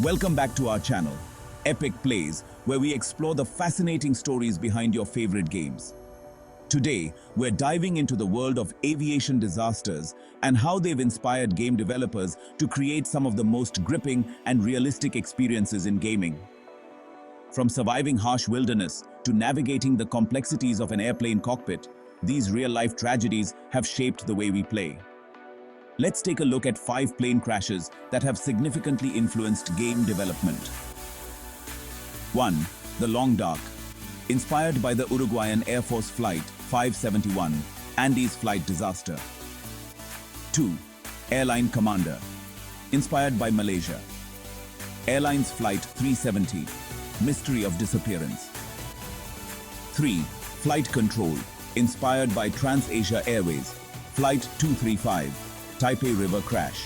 Welcome back to our channel, Epic Plays, where we explore the fascinating stories behind your favorite games. Today, we're diving into the world of aviation disasters and how they've inspired game developers to create some of the most gripping and realistic experiences in gaming. From surviving harsh wilderness to navigating the complexities of an airplane cockpit, these real-life tragedies have shaped the way we play. Let's take a look at 5 plane crashes that have significantly influenced game development. 1. The Long Dark. Inspired by the Uruguayan Air Force Flight 571, Andes flight disaster. 2. Airline Commander. Inspired by Malaysia Airlines Flight 370, Mystery of Disappearance. 3. Flight Control. Inspired by TransAsia Airways Flight 235, Taipei River Crash.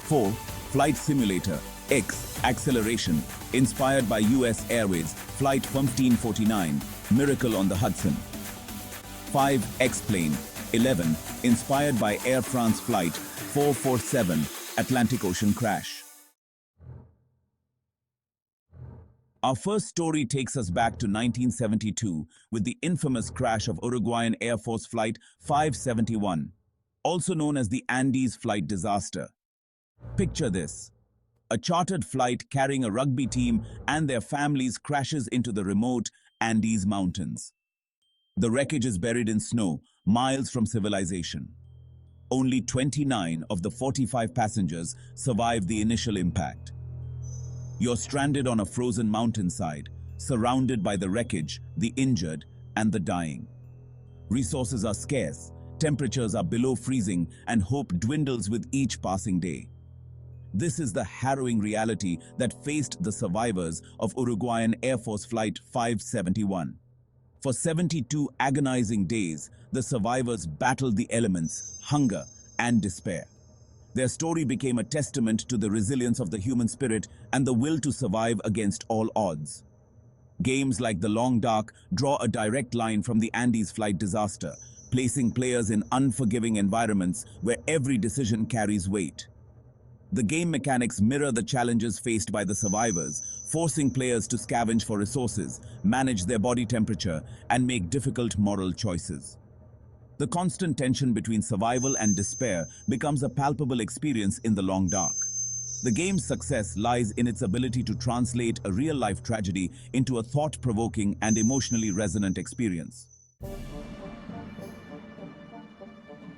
4. Flight Simulator X Acceleration, inspired by US Airways Flight 1549, Miracle on the Hudson. 5. X-Plane 11, inspired by Air France Flight 447, Atlantic Ocean Crash. Our first story takes us back to 1972 with the infamous crash of Uruguayan Air Force Flight 571. Also known as the Andes flight disaster. Picture this. A chartered flight carrying a rugby team and their families crashes into the remote Andes Mountains. The wreckage is buried in snow, miles from civilization. Only 29 of the 45 passengers survived the initial impact. You're stranded on a frozen mountainside, surrounded by the wreckage, the injured, and the dying. Resources are scarce. Temperatures are below freezing and hope dwindles with each passing day. This is the harrowing reality that faced the survivors of Uruguayan Air Force Flight 571. For 72 agonizing days, the survivors battled the elements, hunger, and despair. Their story became a testament to the resilience of the human spirit and the will to survive against all odds. Games like The Long Dark draw a direct line from the Andes flight disaster, placing players in unforgiving environments where every decision carries weight. The game mechanics mirror the challenges faced by the survivors, forcing players to scavenge for resources, manage their body temperature, and make difficult moral choices. The constant tension between survival and despair becomes a palpable experience in The Long Dark. The game's success lies in its ability to translate a real-life tragedy into a thought-provoking and emotionally resonant experience.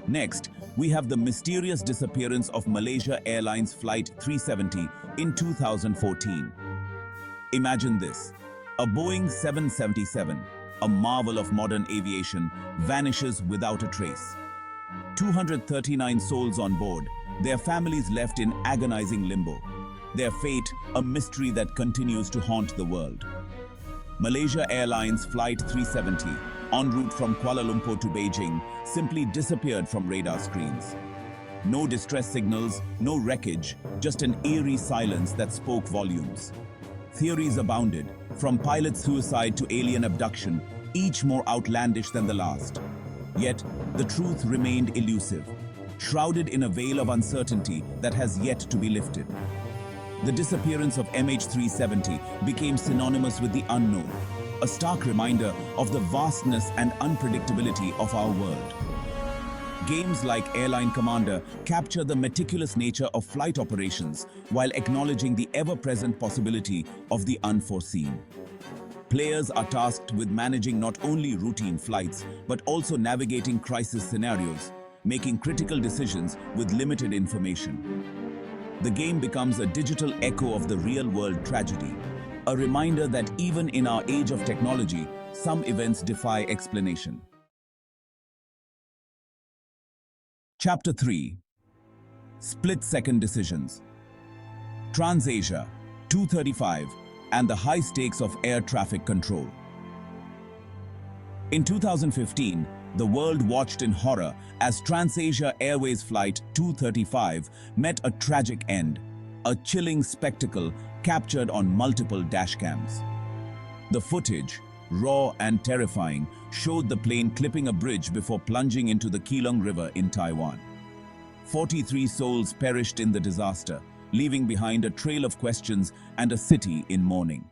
Next, we have the mysterious disappearance of Malaysia Airlines Flight 370 in 2014. Imagine this. A Boeing 777, a marvel of modern aviation, vanishes without a trace. 239 souls on board, their families left in agonizing limbo. Their fate, a mystery that continues to haunt the world. Malaysia Airlines Flight 370, en route from Kuala Lumpur to Beijing, simply disappeared from radar screens. No distress signals, no wreckage, just an eerie silence that spoke volumes. Theories abounded, from pilot suicide to alien abduction, each more outlandish than the last. Yet, the truth remained elusive, shrouded in a veil of uncertainty that has yet to be lifted. The disappearance of MH370 became synonymous with the unknown, a stark reminder of the vastness and unpredictability of our world. Games like Airline Commander capture the meticulous nature of flight operations while acknowledging the ever-present possibility of the unforeseen. Players are tasked with managing not only routine flights, but also navigating crisis scenarios, making critical decisions with limited information. The game becomes a digital echo of the real-world tragedy, a reminder that even in our age of technology, some events defy explanation. Chapter 3. Split-second decisions. TransAsia, 235, and the high stakes of air traffic control. In 2015, the world watched in horror as TransAsia Airways Flight 235 met a tragic end, a chilling spectacle captured on multiple dashcams. The footage, raw and terrifying, showed the plane clipping a bridge before plunging into the Keelung River in Taiwan. 43 souls perished in the disaster, leaving behind a trail of questions and a city in mourning.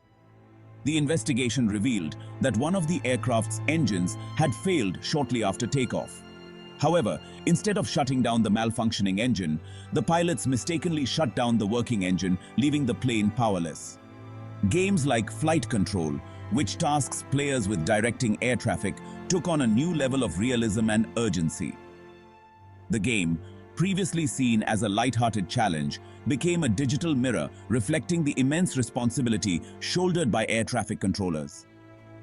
The investigation revealed that one of the aircraft's engines had failed shortly after takeoff. However, instead of shutting down the malfunctioning engine, the pilots mistakenly shut down the working engine, leaving the plane powerless. Games like Flight Control, which tasks players with directing air traffic, took on a new level of realism and urgency. The game, previously seen as a light-hearted challenge, became a digital mirror reflecting the immense responsibility shouldered by air traffic controllers.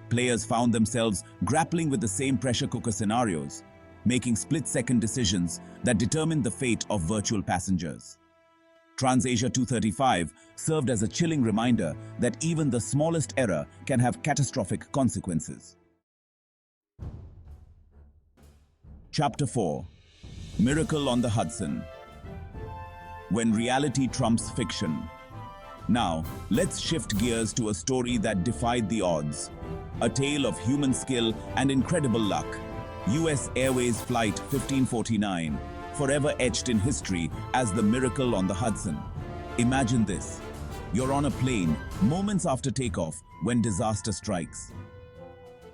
Players found themselves grappling with the same pressure cooker scenarios, making split-second decisions that determined the fate of virtual passengers. TransAsia 235 served as a chilling reminder that even the smallest error can have catastrophic consequences. Chapter 4: Miracle on the Hudson. When reality trumps fiction. Now, let's shift gears to a story that defied the odds. A tale of human skill and incredible luck. US Airways Flight 1549, forever etched in history as the miracle on the Hudson. Imagine this. You're on a plane moments after takeoff when disaster strikes.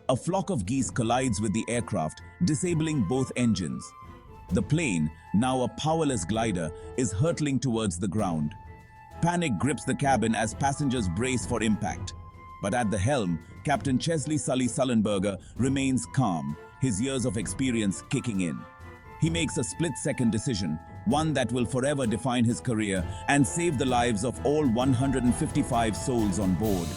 A flock of geese collides with the aircraft, disabling both engines. The plane, now a powerless glider, is hurtling towards the ground. Panic grips the cabin as passengers brace for impact. But at the helm, Captain Chesley Sully Sullenberger remains calm, his years of experience kicking in. He makes a split-second decision, one that will forever define his career and save the lives of all 155 souls on board.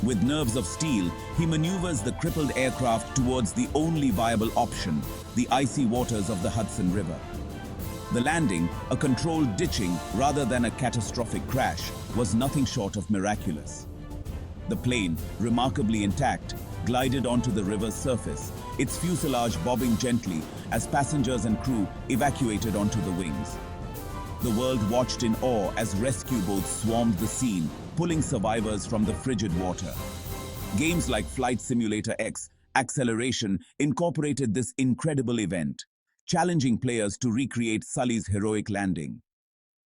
With nerves of steel, he maneuvers the crippled aircraft towards the only viable option, the icy waters of the Hudson River. The landing, a controlled ditching rather than a catastrophic crash, was nothing short of miraculous. The plane, remarkably intact, glided onto the river's surface, its fuselage bobbing gently as passengers and crew evacuated onto the wings. The world watched in awe as rescue boats swarmed the scene, pulling survivors from the frigid water. Games like Flight Simulator X, Acceleration incorporated this incredible event, challenging players to recreate Sully's heroic landing.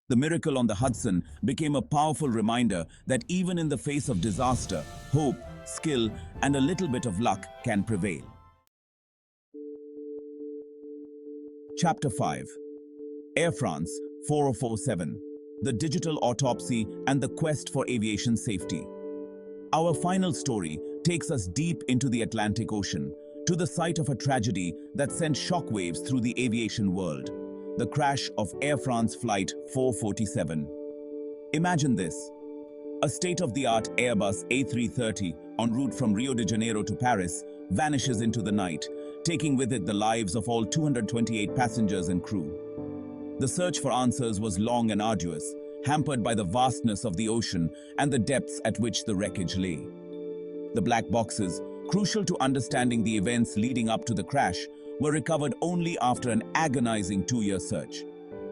The miracle on the Hudson became a powerful reminder that even in the face of disaster, hope, skill, and a little bit of luck can prevail. Chapter 5: Air France 4047, the digital autopsy and the quest for aviation safety. Our final story takes us deep into the Atlantic Ocean, to the site of a tragedy that sent shockwaves through the aviation world: the crash of Air France Flight 447. Imagine this. A state-of-the-art Airbus A330 en route from Rio de Janeiro to Paris vanishes into the night, taking with it the lives of all 228 passengers and crew. The search for answers was long and arduous, hampered by the vastness of the ocean and the depths at which the wreckage lay. The black boxes, crucial to understanding the events leading up to the crash, were recovered only after an agonizing 2-year search.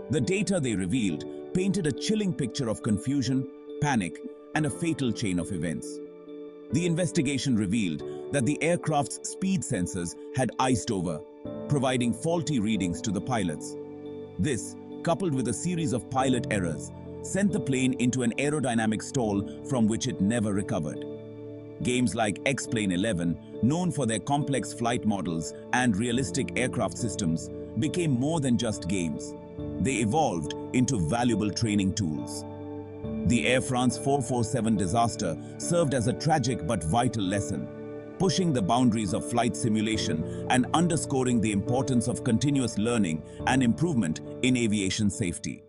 The data they revealed painted a chilling picture of confusion, panic, and a fatal chain of events. The investigation revealed that the aircraft's speed sensors had iced over, providing faulty readings to the pilots. This, coupled with a series of pilot errors, sent the plane into an aerodynamic stall from which it never recovered. Games like X-Plane 11, known for their complex flight models and realistic aircraft systems, became more than just games. They evolved into valuable training tools. The Air France 447 disaster served as a tragic but vital lesson, pushing the boundaries of flight simulation and underscoring the importance of continuous learning and improvement in aviation safety.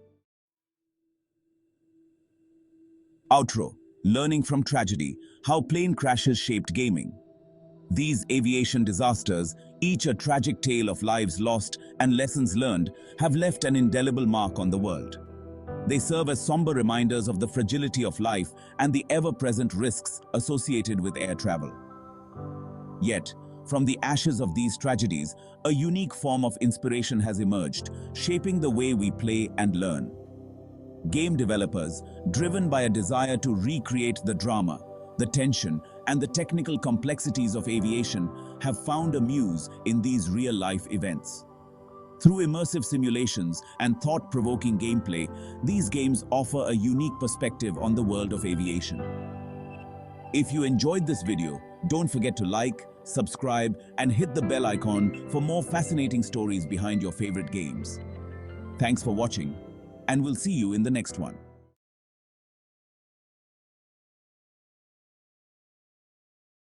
Outro: Learning from Tragedy: How Plane Crashes Shaped Gaming. These aviation disasters, each a tragic tale of lives lost and lessons learned, have left an indelible mark on the world. They serve as somber reminders of the fragility of life and the ever-present risks associated with air travel. Yet, from the ashes of these tragedies, a unique form of inspiration has emerged, shaping the way we play and learn. Game developers, driven by a desire to recreate the drama, the tension, and the technical complexities of aviation, have found a muse in these real-life events. Through immersive simulations and thought-provoking gameplay, these games offer a unique perspective on the world of aviation. If you enjoyed this video, don't forget to like, subscribe, and hit the bell icon for more fascinating stories behind your favorite games. Thanks for watching, and we'll see you in the next one.